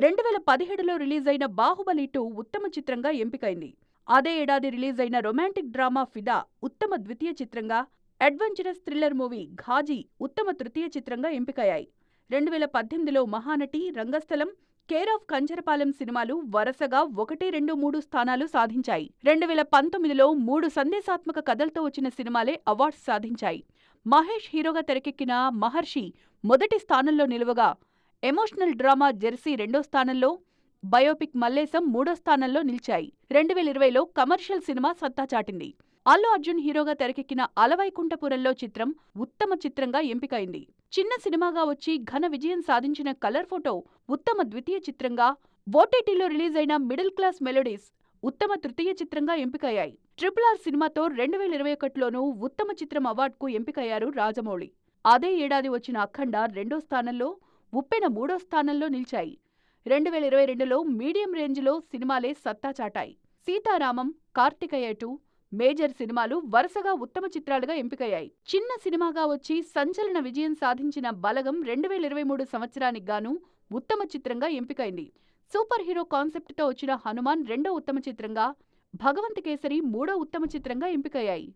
2017లో రిలీజైన 'బాహుబలి 2' ఉత్తమ చిత్రంగా ఎంపికైంది. అదే ఏడాది రిలీజైన రొమాంటిక్ డ్రామా 'ఫిదా' ఉత్తమ ద్వితీయ చిత్రంగా, అడ్వెంచరస్ థ్రిల్లర్ మూవీ 'ఘాజీ' ఉత్తమ తృతీయ చిత్రంగా ఎంపికయ్యాయి. 2018లో 'మహానటి', 'రంగస్థలం', 'కేర్ ఆఫ్ కంచరపాలెం' సినిమాలు వరుసగా 1, 2, 3 స్థానాలు సాధించాయి. 2019లో 3 సందేశాత్మక కథలతో వచ్చిన సినిమాలే అవార్డ్స్ సాధించాయి. మహేష్ హీరోగా తెరకెక్కిన 'మహర్షి' మొదటి స్థానంలో నిలువగా, ఎమోషనల్ డ్రామా 'జెర్సీ' రెండో స్థానంలో, బయోపిక్ 'మల్లేశం' మూడో స్థానంలో నిలిచాయి. 2020లో కమర్షియల్ సినిమా సత్తా చాటింది. అల్లు అర్జున్ హీరోగా తెరకెక్కిన 'అలవైకుంఠపురంలో' చిత్రం ఉత్తమ చిత్రంగా ఎంపికైంది. చిన్న సినిమాగా వచ్చి ఘన విజయం సాధించిన 'కలర్ ఫోటో' ఉత్తమ ద్వితీయ చిత్రంగా, ఓటీటీలో రిలీజైన 'మిడిల్ క్లాస్ మెలోడీస్' ఉత్తమ తృతీయ చిత్రంగా ఎంపికయ్యాయి. 'RRR' సినిమాతో 2021లోనూ ఉత్తమ చిత్రం అవార్డుకు ఎంపికయ్యారు రాజమౌళి. అదే ఏడాది వచ్చిన 'అఖండ' రెండో స్థానంలో, 'ఉప్పెన' మూడో స్థానంలో నిలిచాయి. 2022లో మీడియం రేంజ్లో సినిమాలే సత్తా చాటాయి. 'సీతారామం', 'కార్తికేయ 2', 'మేజర్' సినిమాలు వరుసగా ఉత్తమ చిత్రాలుగా ఎంపికయ్యాయి. చిన్న సినిమాగా వచ్చి సంచలన విజయం సాధించిన 'బలగం' 2023 సంవత్సరానికి గాను ఉత్తమ చిత్రంగా ఎంపికైంది. సూపర్ హీరో కాన్సెప్ట్తో వచ్చిన 'హనుమాన్' రెండో ఉత్తమ చిత్రంగా, 'భగవంత్ కేసరి' మూడో ఉత్తమ చిత్రంగా ఎంపికయ్యాయి.